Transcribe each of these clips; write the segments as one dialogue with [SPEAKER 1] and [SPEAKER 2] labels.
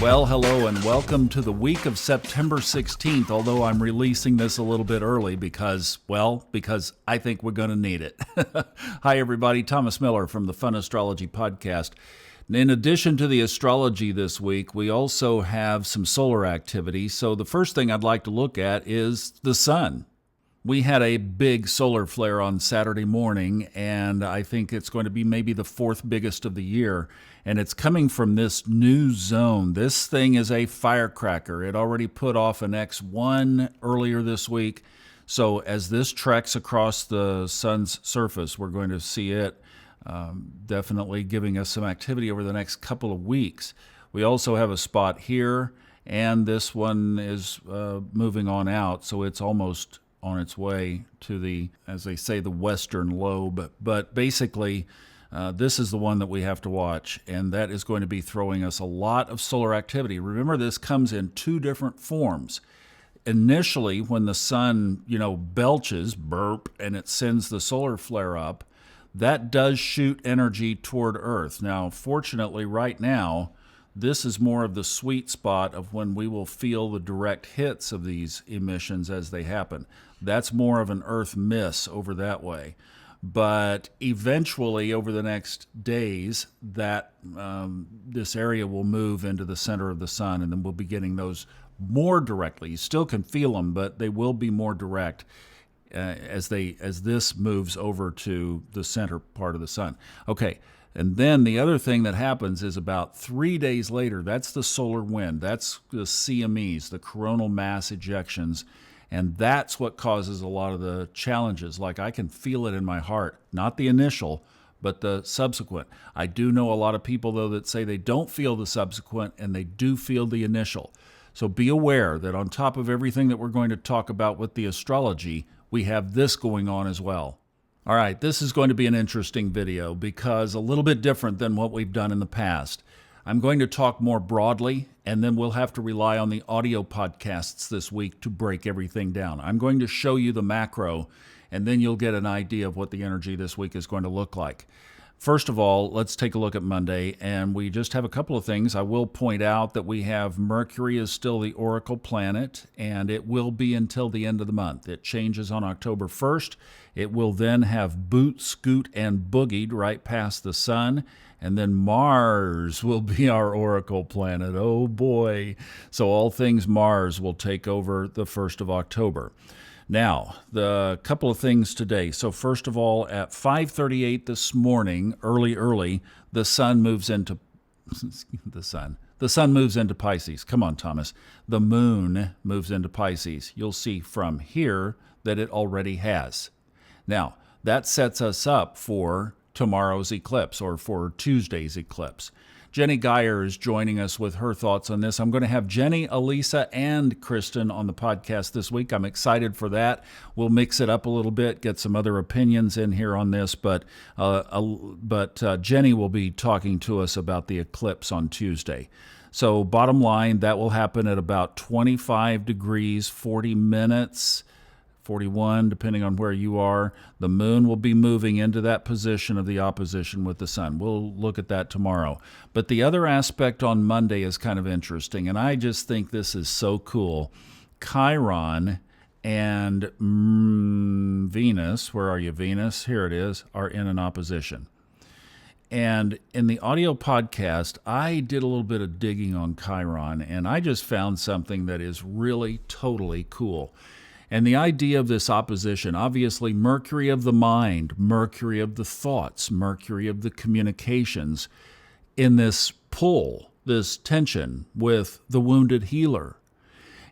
[SPEAKER 1] Well, hello and welcome to the week of September 16th, although I'm releasing this a little bit early because I think we're going to need it. Hi, everybody. Thomas Miller from the Fun Astrology Podcast. In addition to the astrology this week, we also have some solar activity. So the first thing I'd like to look at is the sun. We had a big solar flare on Saturday morning, and I think it's going to be maybe the fourth biggest of the year. And it's coming from this new zone. This thing is a firecracker. It already put off an X1 earlier this week. So as this treks across the sun's surface, we're going to see it definitely giving us some activity over the next couple of weeks. We also have a spot here, and this one is moving on out, so it's almost on its way to the, as they say, the western lobe. But basically, this is the one that we have to watch, and that is going to be throwing us a lot of solar activity. Remember, this comes in two different forms. Initially, when the sun, belches, burp, and it sends the solar flare up, that does shoot energy toward Earth. Now, fortunately, right now, this is more of the sweet spot of when we will feel the direct hits of these emissions as they happen. That's more of an Earth miss over that way. But eventually, over the next days, that this area will move into the center of the sun, and then we'll be getting those more directly. You still can feel them, but they will be more direct as this moves over to the center part of the sun. Okay. And then the other thing that happens is about 3 days later, that's the solar wind. That's the CMEs, the coronal mass ejections. And that's what causes a lot of the challenges. Like, I can feel it in my heart, not the initial, but the subsequent. I do know a lot of people, though, that say they don't feel the subsequent and they do feel the initial. So be aware that on top of everything that we're going to talk about with the astrology, we have this going on as well. All right, this is going to be an interesting video because a little bit different than what we've done in the past. I'm going to talk more broadly, and then we'll have to rely on the audio podcasts this week to break everything down. I'm going to show you the macro, and then you'll get an idea of what the energy this week is going to look like. First of all, let's take a look at Monday, and we just have a couple of things. I will point out that we have Mercury is still the oracle planet, and it will be until the end of the month. It changes on October 1st. It will then have boot, scoot, and boogied right past the sun, and then Mars will be our oracle planet. Oh boy. So all things Mars will take over the 1st of October. Now, the couple of things today. So first of all, at 5:38 this morning, early, the sun moves into The sun moves into Pisces. Come on, Thomas. The moon moves into Pisces. You'll see from here that it already has. Now, that sets us up for tomorrow's eclipse, or for Tuesday's eclipse. Jenny Geyer is joining us with her thoughts on this. I'm going to have Jenny, Elisa, and Kristin on the podcast this week. I'm excited for that. We'll mix it up a little bit, get some other opinions in here on this, but Jenny will be talking to us about the eclipse on Tuesday. So bottom line, that will happen at about 25 degrees, 40 minutes, 41, depending on where you are. The moon will be moving into that position of the opposition with the sun. We'll look at that tomorrow. But the other aspect on Monday is kind of interesting, and I just think this is so cool. Chiron and Venus, where are you, Venus? Here it is, are in an opposition. And in the audio podcast, I did a little bit of digging on Chiron, and I just found something that is really totally cool. And the idea of this opposition, obviously Mercury of the mind, Mercury of the thoughts, Mercury of the communications, in this pull, this tension with the wounded healer.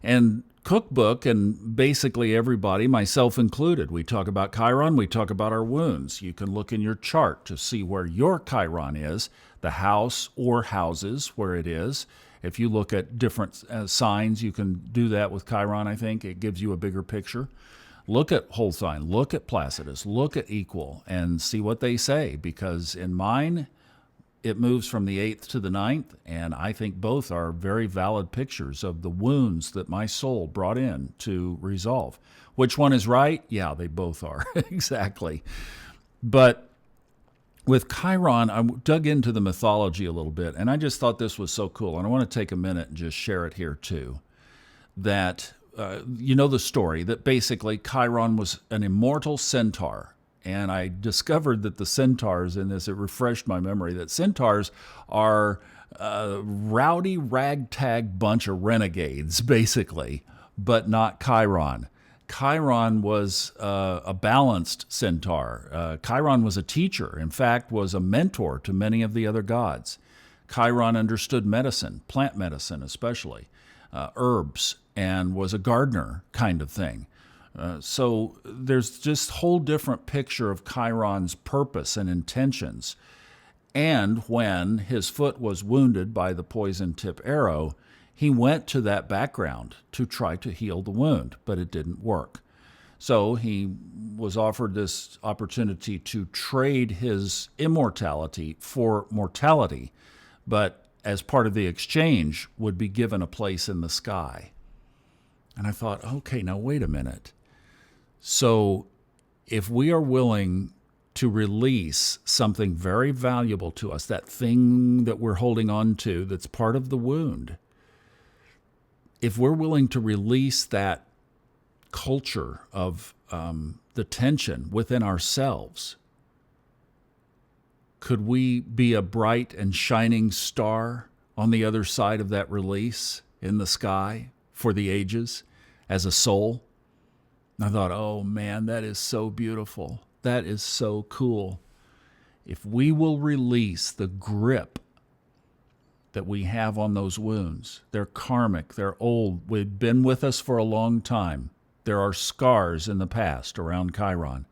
[SPEAKER 1] And Cookbook and basically everybody, myself included, we talk about Chiron, we talk about our wounds. You can look in your chart to see where your Chiron is, the house or houses where it is. If you look at different signs, you can do that with Chiron, I think. It gives you a bigger picture. Look at whole sign, look at Placidus, look at equal, and see what they say, because in mine, it moves from the 8th to the 9th, and I think both are very valid pictures of the wounds that my soul brought in to resolve. Which one is right? Yeah, they both are, exactly. But with Chiron, I dug into the mythology a little bit, and I just thought this was so cool. And I want to take a minute and just share it here too. That, you know the story, that basically Chiron was an immortal centaur. And I discovered that the centaurs in this, it refreshed my memory, that centaurs are a rowdy ragtag bunch of renegades, basically, but not Chiron. Chiron was a balanced centaur. Chiron was a teacher, in fact, was a mentor to many of the other gods. Chiron understood medicine, plant medicine especially, herbs, and was a gardener kind of thing. So there's just a whole different picture of Chiron's purpose and intentions. And when his foot was wounded by the poison tip arrow, he went to that background to try to heal the wound, but it didn't work. So he was offered this opportunity to trade his immortality for mortality, but as part of the exchange would be given a place in the sky. And I thought, okay, now wait a minute. So if we are willing to release something very valuable to us, that thing that we're holding on to that's part of the wound, if we're willing to release that culture of the tension within ourselves, could we be a bright and shining star on the other side of that release in the sky for the ages as a soul? I thought, oh man, that is so beautiful. That is so cool. If we will release the grip that we have on those wounds, they're karmic, they're old, they've been with us for a long time. There are scars in the past around Chiron.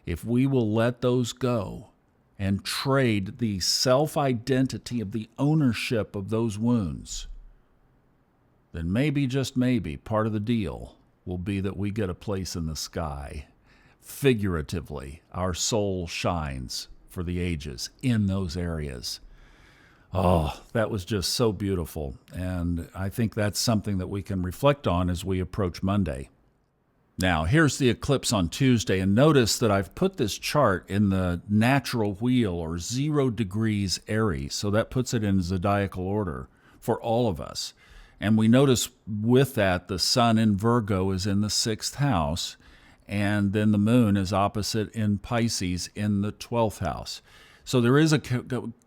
[SPEAKER 1] If we will let those go and trade the self-identity of the ownership of those wounds, then maybe, just maybe, part of the deal will be that we get a place in the sky. Figuratively, our soul shines for the ages in those areas. Oh, that was just so beautiful. And I think that's something that we can reflect on as we approach Monday. Now, here's the eclipse on Tuesday, and notice that I've put this chart in the natural wheel, or 0 degrees Aries, so that puts it in zodiacal order for all of us. And we notice with that, the sun in Virgo is in the 6th house, and then the moon is opposite in Pisces in the 12th house. So there is a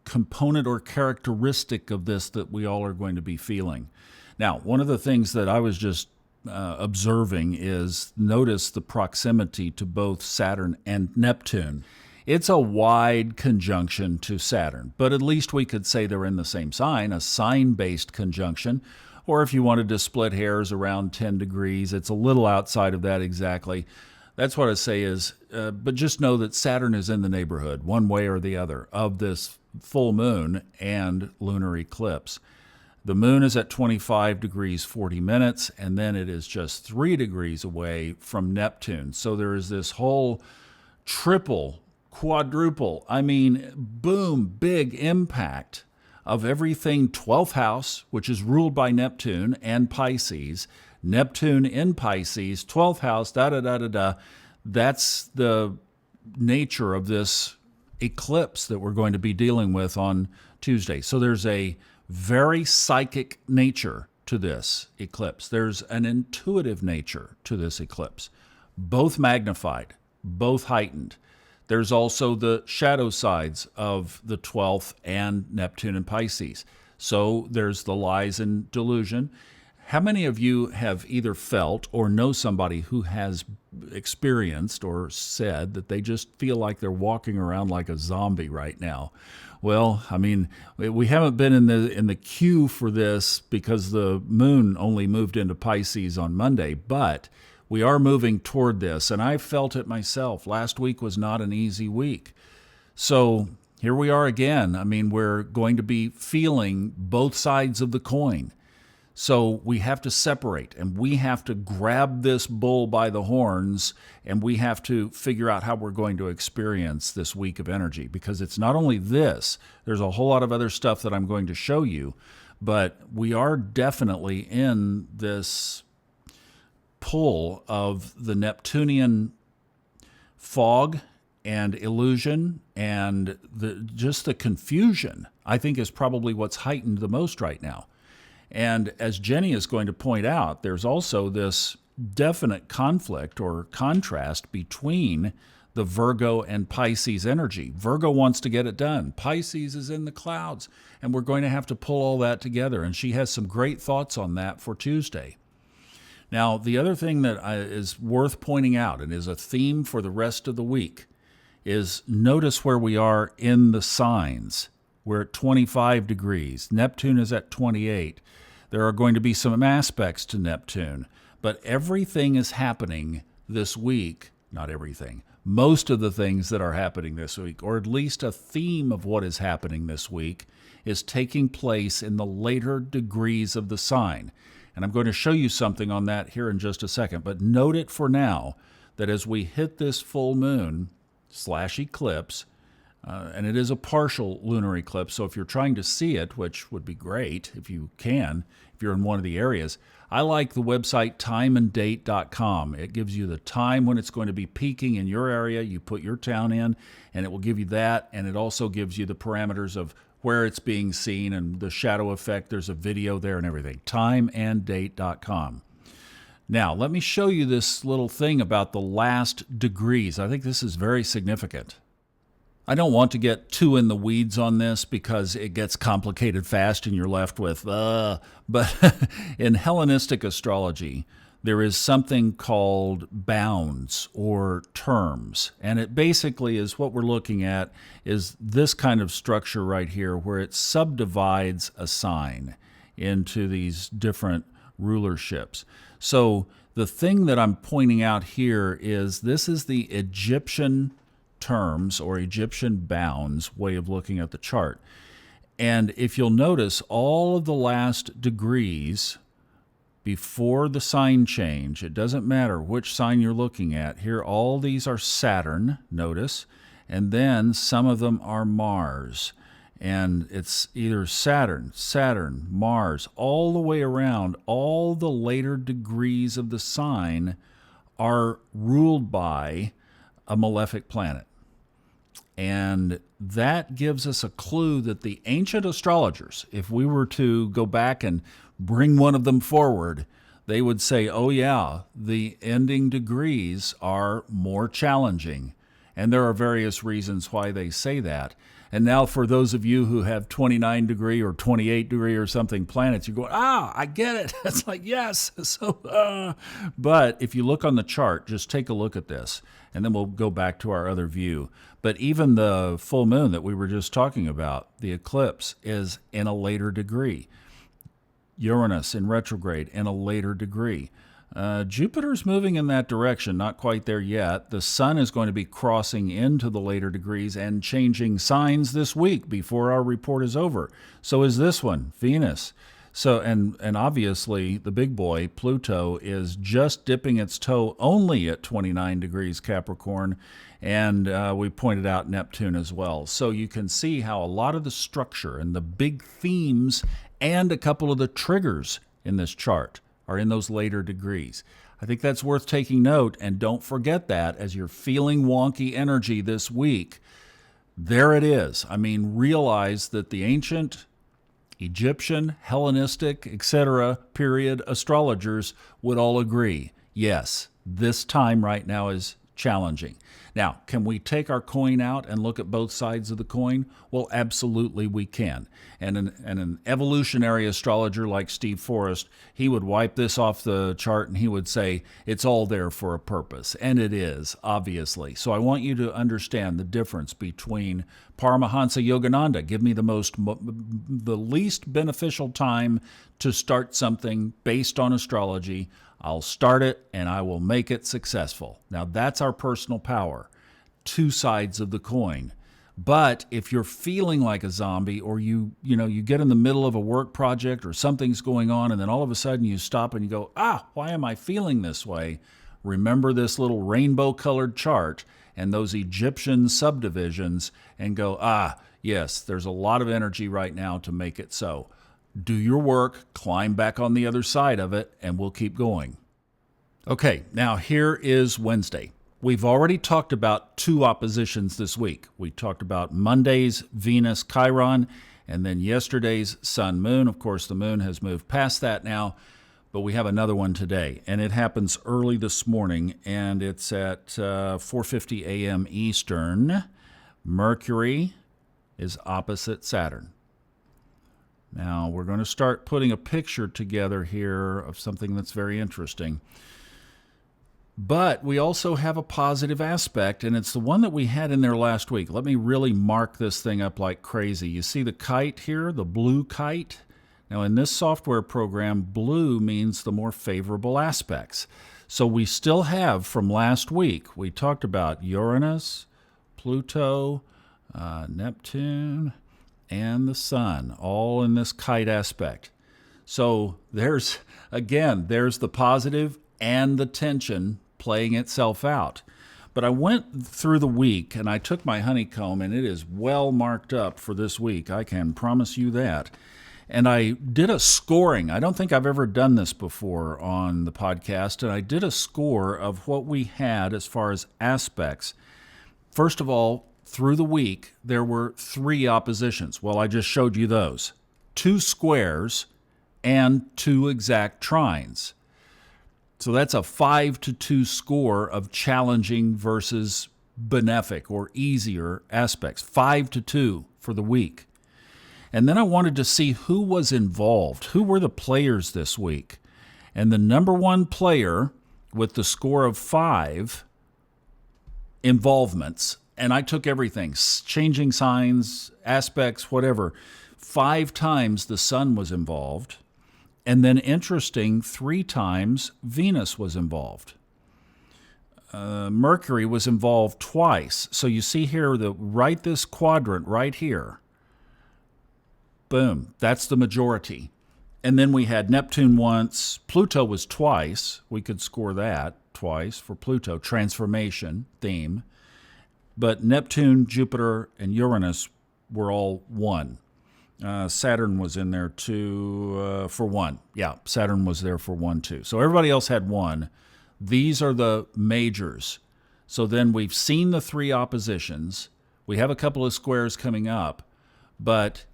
[SPEAKER 1] component or characteristic of this that we all are going to be feeling. Now, one of the things that I was just observing is, notice the proximity to both Saturn and Neptune. It's a wide conjunction to Saturn, but at least we could say they're in the same sign, a sign-based conjunction. Or if you wanted to split hairs, around 10 degrees, it's a little outside of that exactly. That's what I say is, but just know that Saturn is in the neighborhood, one way or the other, of this full moon and lunar eclipse. The moon is at 25 degrees 40 minutes, and then it is just 3 degrees away from Neptune. So there is this whole triple, quadruple, boom, big impact of everything 12th house, which is ruled by Neptune and Pisces. Neptune in Pisces, 12th house, da-da-da-da-da. That's the nature of this eclipse that we're going to be dealing with on Tuesday. So there's a very psychic nature to this eclipse. There's an intuitive nature to this eclipse, both magnified, both heightened. There's also the shadow sides of the 12th and Neptune and Pisces. So there's the lies and delusion. How many of you have either felt or know somebody who has experienced or said that they just feel like they're walking around like a zombie right now? Well, we haven't been in the queue for this because the moon only moved into Pisces on Monday, but we are moving toward this, and I felt it myself. Last week was not an easy week. So here we are again. We're going to be feeling both sides of the coin. So we have to separate, and we have to grab this bull by the horns, and we have to figure out how we're going to experience this week of energy, because it's not only this, there's a whole lot of other stuff that I'm going to show you, but we are definitely in this pull of the Neptunian fog and illusion and just the confusion, I think, is probably what's heightened the most right now. And as Jenny is going to point out, there's also this definite conflict or contrast between the Virgo and Pisces energy. Virgo wants to get it done. Pisces is in the clouds, and we're going to have to pull all that together. And she has some great thoughts on that for Tuesday. Now, the other thing that is worth pointing out and is a theme for the rest of the week is notice where we are in the signs. We're at 25 degrees. Neptune is at 28. There are going to be some aspects to Neptune, but everything is happening this week. Not everything. Most of the things that are happening this week, or at least a theme of what is happening this week, is taking place in the later degrees of the sign. And I'm going to show you something on that here in just a second. But note it for now that as we hit this full moon / eclipse, and it is a partial lunar eclipse, so if you're trying to see it, which would be great if you can, if you're in one of the areas, I like the website timeanddate.com. It gives you the time when it's going to be peaking in your area. You put your town in, and it will give you that, and it also gives you the parameters of where it's being seen and the shadow effect. There's a video there and everything. Timeanddate.com. Now, let me show you this little thing about the last degrees. I think this is very significant. I don't want to get too in the weeds on this because it gets complicated fast and you're left with, but in Hellenistic astrology, there is something called bounds or terms. And it basically is what we're looking at is this kind of structure right here where it subdivides a sign into these different rulerships. So the thing that I'm pointing out here is this is the Egyptian terms or Egyptian bounds way of looking at the chart. And if you'll notice, all of the last degrees before the sign change, it doesn't matter which sign you're looking at. Here, all these are Saturn, notice, and then some of them are Mars. And it's either Saturn, Mars, all the way around. All the later degrees of the sign are ruled by a malefic planet. And that gives us a clue that the ancient astrologers, if we were to go back and bring one of them forward, they would say, oh yeah, the ending degrees are more challenging. And there are various reasons why they say that. And now for those of you who have 29 degree or 28 degree or something planets, you're going, I get it. It's like, yes. But if you look on the chart, just take a look at this, and then we'll go back to our other view. But even the full moon that we were just talking about, the eclipse, is in a later degree. Uranus in retrograde in a later degree. Jupiter's moving in that direction, not quite there yet. The sun is going to be crossing into the later degrees and changing signs this week before our report is over. So is this one, Venus. So, and obviously the big boy, Pluto, is just dipping its toe only at 29 degrees Capricorn. And we pointed out Neptune as well. So you can see how a lot of the structure and the big themes and a couple of the triggers in this chart are in those later degrees. I think that's worth taking note, and don't forget that as you're feeling wonky energy this week, there it is. I mean, realize that the ancient Egyptian, Hellenistic, etc. period astrologers would all agree, yes, this time right now is challenging. Now, can we take our coin out and look at both sides of the coin? Well, absolutely we can. And an evolutionary astrologer like Steve Forrest, he would wipe this off the chart and he would say, it's all there for a purpose. And it is, obviously. So I want you to understand the difference between Paramahansa Yogananda, give me the least beneficial time to start something based on astrology. I'll start it and I will make it successful. Now that's our personal power. Two sides of the coin. But if you're feeling like a zombie, or you get in the middle of a work project or something's going on and then all of a sudden you stop and you go, why am I feeling this way? Remember this little rainbow colored chart and those Egyptian subdivisions and go, yes, there's a lot of energy right now to make it so. Do your work, climb back on the other side of it, and we'll keep going. Okay, now here is Wednesday. We've already talked about two oppositions this week. We talked about Monday's Venus Chiron, and then yesterday's Sun Moon. Of course, the moon has moved past that now, but we have another one today, and it happens early this morning, and it's at 4:50 a.m. Eastern. Mercury is opposite Saturn. Now, we're going to start putting a picture together here of something that's very interesting. But we also have a positive aspect, and it's the one that we had in there last week. Let me really mark this thing up like crazy. You see the kite here, the blue kite? Now, in this software program, blue means the more favorable aspects. So we still have from last week, we talked about Uranus, Pluto, Neptune, and the Sun, all in this kite aspect. So there's the positive and the tension playing itself out. But I went through the week and I took my honeycomb, and it is well marked up for this week. I can promise you that. And I did a scoring. I don't think I've ever done this before on the podcast. And I did a score of what we had as far as aspects. First of all, through the week, there were 3 oppositions. Well, I just showed you those. 2 squares and 2 exact trines. So that's a 5-2 score of challenging versus benefic or easier aspects. 5-2 for the week. And then I wanted to see who was involved. Who were the players this week? And the number one player with the score of 5 involvements, and I took everything, changing signs, aspects, whatever. 5 times the Sun was involved. And then interesting, 3 times Venus was involved. Mercury was involved twice. So you see here, this quadrant right here. Boom, that's the majority. And then we had Neptune once. Pluto was twice. We could score that twice for Pluto, transformation theme. But Neptune, Jupiter, and Uranus were all 1. Saturn was in there too for 1. Yeah, Saturn was there for 1 too. So everybody else had 1. These are the majors. So then we've seen the 3 oppositions. We have a couple of squares coming up, but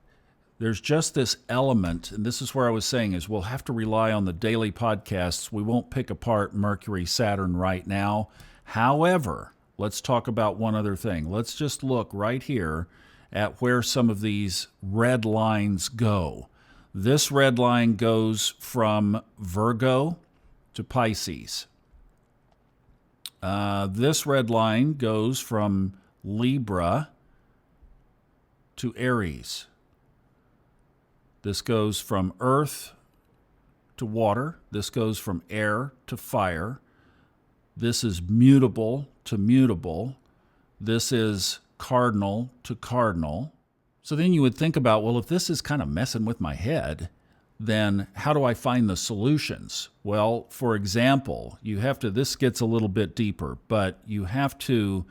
[SPEAKER 1] there's just this element, and this is where I was saying is we'll have to rely on the daily podcasts. We won't pick apart Mercury, Saturn right now. However, let's talk about one other thing. Let's just look right here at where some of these red lines go. This red line goes from Virgo to Pisces. This red line goes from Libra to Aries. This goes from earth to water. This goes from air to fire. This is mutable to mutable. This is cardinal to cardinal. So then you would think about, well, if this is kind of messing with my head, then how do I find the solutions? Well, for example, this gets a little bit deeper, but you have to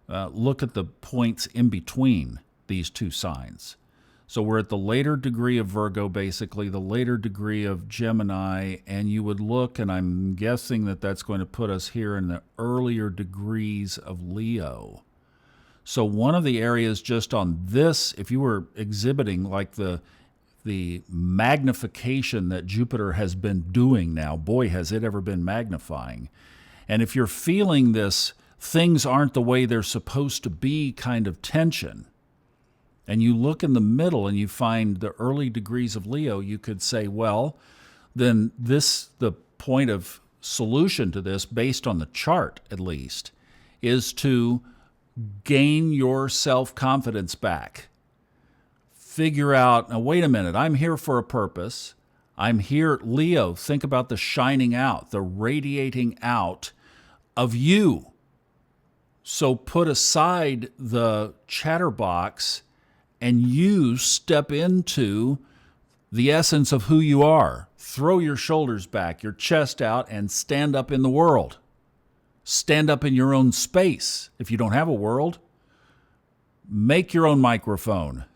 [SPEAKER 1] look at the points in between these 2 signs. So we're at the later degree of Virgo, basically, the later degree of Gemini, and you would look, and I'm guessing that that's going to put us here in the earlier degrees of Leo. So one of the areas just on this, if you were exhibiting like the magnification that Jupiter has been doing now, boy, has it ever been magnifying. And if you're feeling this, things aren't the way they're supposed to be kind of tension, and you look in the middle and you find the early degrees of Leo, you could say, well, then the point of solution to this, based on the chart at least, is to gain your self-confidence back. Figure out, now wait a minute, I'm here for a purpose. I'm here, Leo, think about the shining out, the radiating out of you. So put aside the chatterbox and you step into the essence of who you are. Throw your shoulders back, your chest out, and stand up in the world. Stand up in your own space. If you don't have a world, make your own microphone,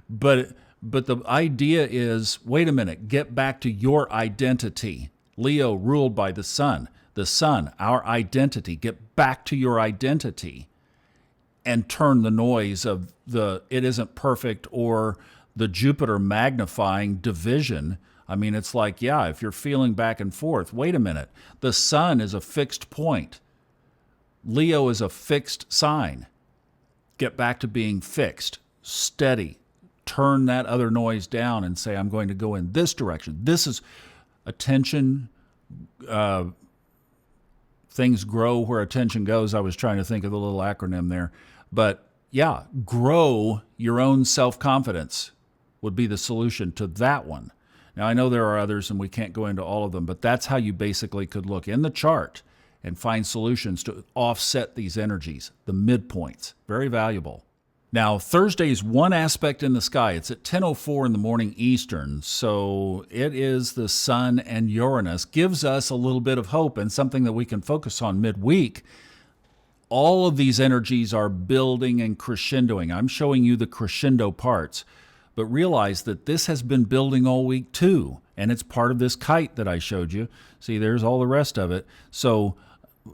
[SPEAKER 1] But the idea is, wait a minute, get back to your identity. Leo ruled by the sun. The sun, our identity. Get back to your identity and turn the noise of the it isn't perfect or the Jupiter magnifying division. I mean, it's like, yeah, if you're feeling back and forth, wait a minute. The sun is a fixed point. Leo is a fixed sign. Get back to being fixed, steady. Turn that other noise down and say, I'm going to go in this direction. This is attention. Things grow where attention goes. I was trying to think of the little acronym there. But yeah, grow your own self-confidence would be the solution to that one. Now, I know there are others and we can't go into all of them, but that's how you basically could look in the chart and find solutions to offset these energies, the midpoints. Very valuable. Now, Thursday's one aspect in the sky. It's at 10:04 in the morning Eastern, so it is the Sun and Uranus. Gives us a little bit of hope and something that we can focus on midweek. All of these energies are building and crescendoing. I'm showing you the crescendo parts, but realize that this has been building all week too, and it's part of this kite that I showed you. See, there's all the rest of it. So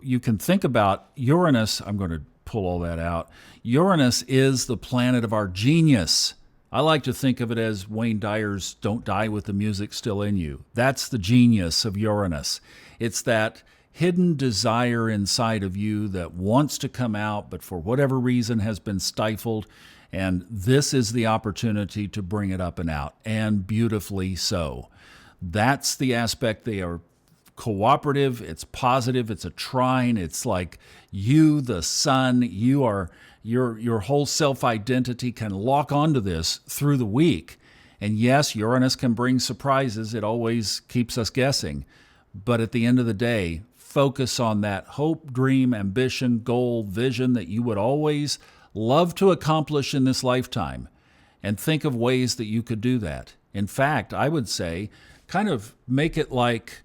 [SPEAKER 1] you can think about Uranus. I'm going to pull all that out. Uranus is the planet of our genius. I like to think of it as Wayne Dyer's Don't Die with the Music Still in You. That's the genius of Uranus. It's that hidden desire inside of you that wants to come out, but for whatever reason has been stifled. And this is the opportunity to bring it up and out, and beautifully so. That's the aspect. They are cooperative, it's positive, it's a trine. It's like you, the sun, you are your whole self-identity can lock onto this through the week. And yes, Uranus can bring surprises. It always keeps us guessing. But at the end of the day, focus on that hope, dream, ambition, goal, vision that you would always love to accomplish in this lifetime. And think of ways that you could do that. In fact, I would say kind of make it like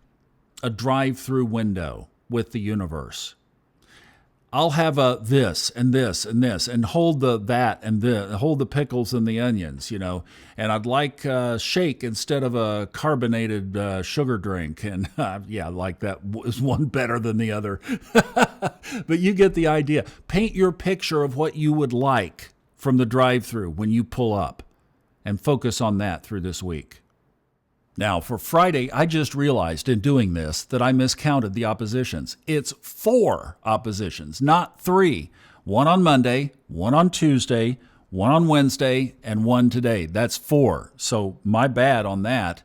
[SPEAKER 1] a drive-through window with the universe. I'll have a this and this and this, and hold the that and the hold the pickles and the onions, you know. And I'd like a shake instead of a carbonated sugar drink. And yeah, like that is one better than the other. But you get the idea. Paint your picture of what you would like from the drive-through when you pull up, and focus on that through this week. Now, for Friday, I just realized in doing this that I miscounted the oppositions. It's 4 oppositions, not 3. 1 on Monday, 1 on Tuesday, 1 on Wednesday, and 1 today. That's 4. So my bad on that.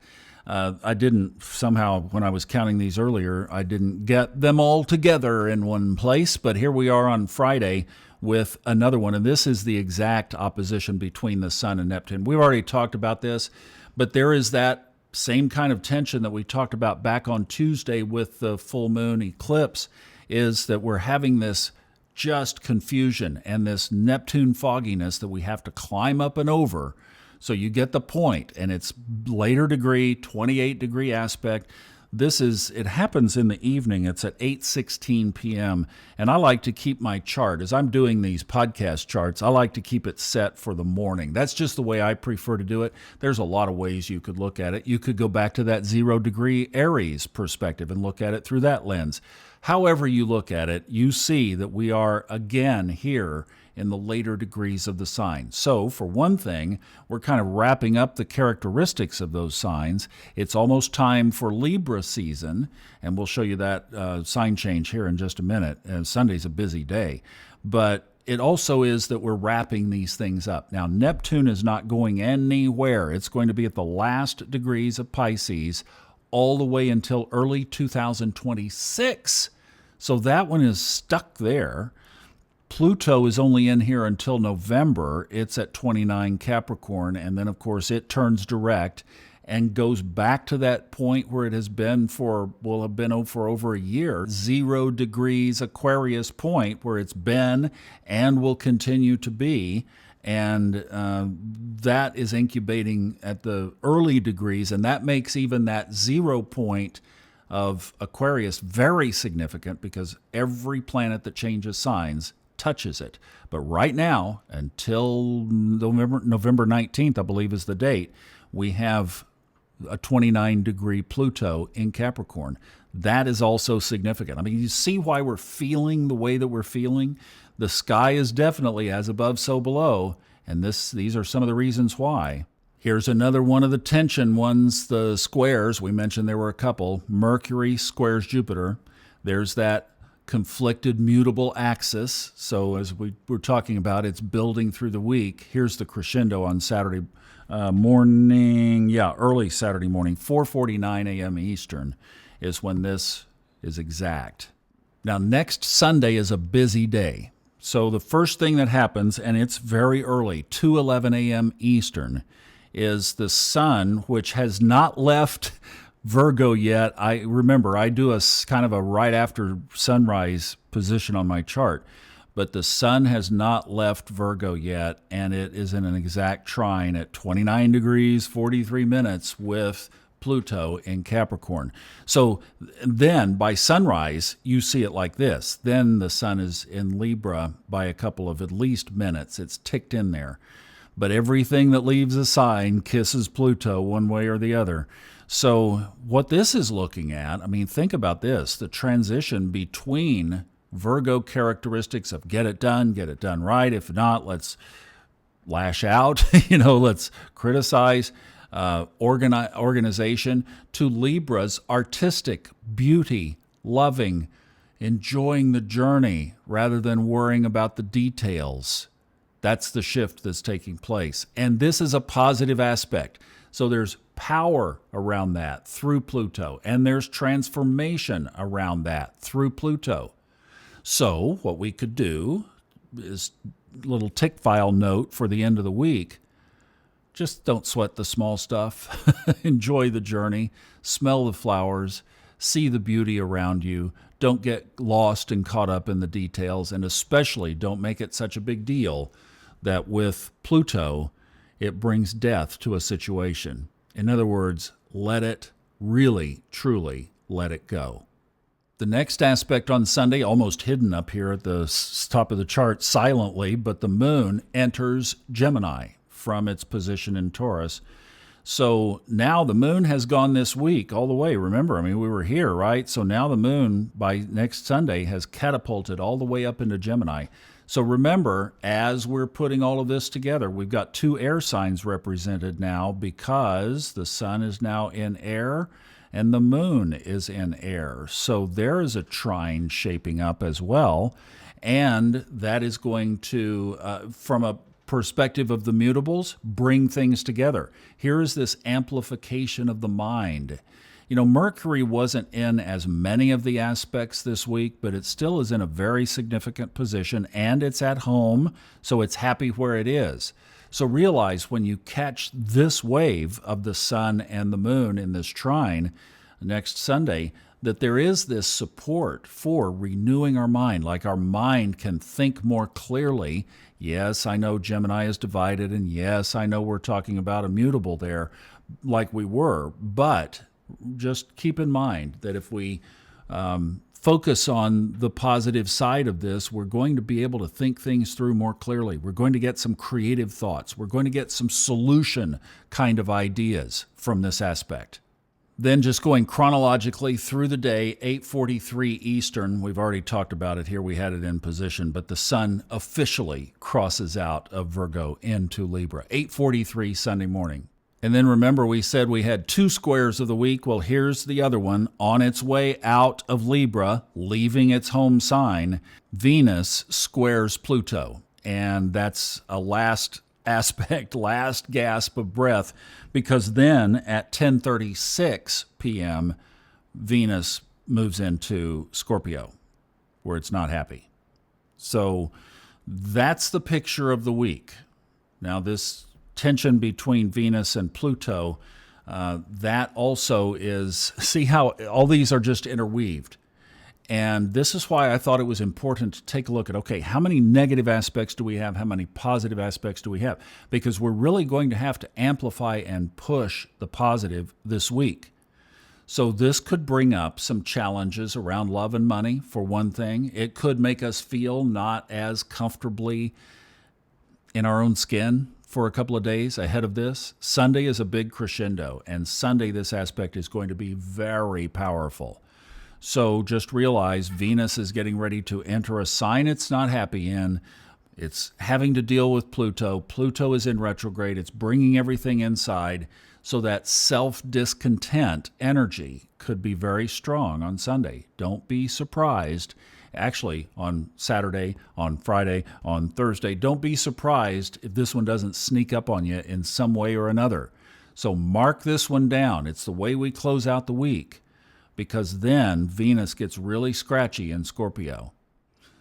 [SPEAKER 1] I didn't, somehow, when I was counting these earlier, I didn't get them all together in one place. But here we are on Friday with another one. And this is the exact opposition between the Sun and Neptune. We've already talked about this, but there is that same kind of tension that we talked about back on Tuesday with the full moon eclipse, is that we're having this just confusion and this Neptune fogginess that we have to climb up and over. So you get the point, and it's later degree, 28 degree aspect. It happens in the evening. It's at 8:16 p.m. And I like to keep my chart, as I'm doing these podcast charts, I like to keep it set for the morning. That's just the way I prefer to do it. There's a lot of ways you could look at it. You could go back to that 0 degree Aries perspective and look at it through that lens. However you look at it, you see that we are again here in the later degrees of the sign. So, for one thing, we're kind of wrapping up the characteristics of those signs. It's almost time for Libra season, and we'll show you that sign change here in just a minute. Sunday's a busy day, but it also is that we're wrapping these things up. Now, Neptune is not going anywhere. It's going to be at the last degrees of Pisces all the way until early 2026. So that one is stuck there. Pluto is only in here until November. It's at 29 Capricorn, and then, of course, it turns direct and goes back to that point where it has been will have been for over a year, 0 degrees Aquarius point, where it's been and will continue to be. And that is incubating at the early degrees, and that makes even that 0 point of Aquarius very significant, because every planet that changes signs touches it. But right now, until November 19th, I believe is the date, we have a 29-degree Pluto in Capricorn. That is also significant. I mean, you see why we're feeling the way that we're feeling? The sky is definitely as above, so below, and these are some of the reasons why. Here's another one of the tension ones, the squares. We mentioned there were a couple. Mercury squares Jupiter. There's that conflicted mutable axis. So as we were talking about, it's building through the week. Here's the crescendo on Saturday morning. Early Saturday morning, 4:49 a.m. Eastern is when this is exact. Now, next Sunday is a busy day. So the first thing that happens, and it's very early, 2:11 a.m. Eastern, is the sun, which has not left Virgo yet. I do a kind of a right after sunrise position on my chart, but the sun has not left Virgo yet, and it is in an exact trine at 29 degrees, 43 minutes with Pluto in Capricorn. So then by sunrise, you see it like this. Then the sun is in Libra by a couple of at least minutes. It's ticked in there. But everything that leaves a sign kisses Pluto one way or the other. So what this is looking at, I mean, think about this, the transition between Virgo characteristics of get it done right. If not, let's lash out, let's criticize, organization, to Libra's artistic, beauty, loving, enjoying the journey rather than worrying about the details. That's the shift that's taking place. And this is a positive aspect. So there's power around that through Pluto, and there's transformation around that through Pluto. So what we could do is a little tick file note for the end of the week. Just don't sweat the small stuff. Enjoy the journey. Smell the flowers. See the beauty around you. Don't get lost and caught up in the details, and especially don't make it such a big deal that with Pluto, it brings death to a situation. In other words, let it really, truly let it go. The next aspect on Sunday, almost hidden up here at the top of the chart silently, but the moon enters Gemini from its position in Taurus. So now the moon has gone this week all the way. Remember, we were here, right? So now the moon by next Sunday has catapulted all the way up into Gemini. So remember, as we're putting all of this together, we've got two air signs represented now because the sun is now in air and the moon is in air. So there is a trine shaping up as well. And that is going to, from a perspective of the mutables, bring things together. Here is this amplification of the mind. Mercury wasn't in as many of the aspects this week, but it still is in a very significant position, and it's at home, so it's happy where it is. So realize when you catch this wave of the sun and the moon in this trine next Sunday, that there is this support for renewing our mind, like our mind can think more clearly. Yes, I know Gemini is divided, and yes, I know we're talking about a mutable there like we were, but just keep in mind that if we focus on the positive side of this, we're going to be able to think things through more clearly. We're going to get some creative thoughts. We're going to get some solution kind of ideas from this aspect. Then just going chronologically through the day, 8:43 Eastern, we've already talked about it here, we had it in position, but the sun officially crosses out of Virgo into Libra, 8:43 Sunday morning. And then remember, we said we had two squares of the week. Well, here's the other one. On its way out of Libra, leaving its home sign, Venus squares Pluto. And that's a last aspect, last gasp of breath, because then at 10:36 p.m., Venus moves into Scorpio, where it's not happy. So that's the picture of the week. Now, this tension between Venus and Pluto, that also is, see how all these are just interweaved. And this is why I thought it was important to take a look at, okay, how many negative aspects do we have? How many positive aspects do we have? Because we're really going to have to amplify and push the positive this week. So this could bring up some challenges around love and money, for one thing. It could make us feel not as comfortably in our own skin, for a couple of days ahead of this. Sunday is a big crescendo, and Sunday this aspect is going to be very powerful. So just realize Venus is getting ready to enter a sign it's not happy in. It's having to deal with Pluto. Pluto is in retrograde. It's bringing everything inside. So that self-discontent energy could be very strong on Sunday. Don't be surprised. Actually, on Saturday, on Friday, on Thursday, don't be surprised if this one doesn't sneak up on you in some way or another. So mark this one down. It's the way we close out the week, because then Venus gets really scratchy in Scorpio.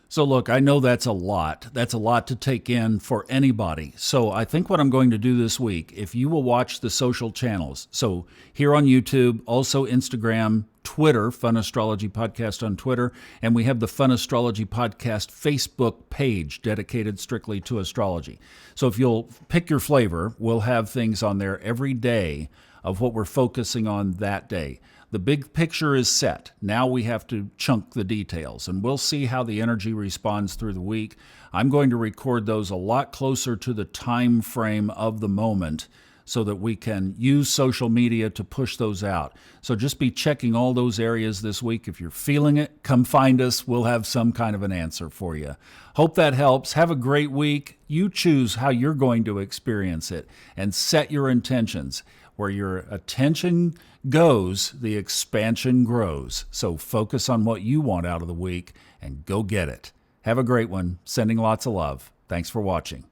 [SPEAKER 1] So look, I know that's a lot. That's a lot to take in for anybody. So I think what I'm going to do this week, if you will watch the social channels, so here on YouTube, also Instagram, Twitter, Fun Astrology Podcast on Twitter, and we have the Fun Astrology Podcast Facebook page dedicated strictly to astrology. So if you'll pick your flavor, we'll have things on there every day of what we're focusing on that day. The big picture is set. Now we have to chunk the details, and we'll see how the energy responds through the week. I'm going to record those a lot closer to the time frame of the moment so that we can use social media to push those out. So just be checking all those areas this week. If you're feeling it, come find us. We'll have some kind of an answer for you. Hope that helps. Have a great week. You choose how you're going to experience it and set your intentions. Where your attention goes, the expansion grows. So focus on what you want out of the week and go get it. Have a great one. Sending lots of love. Thanks for watching.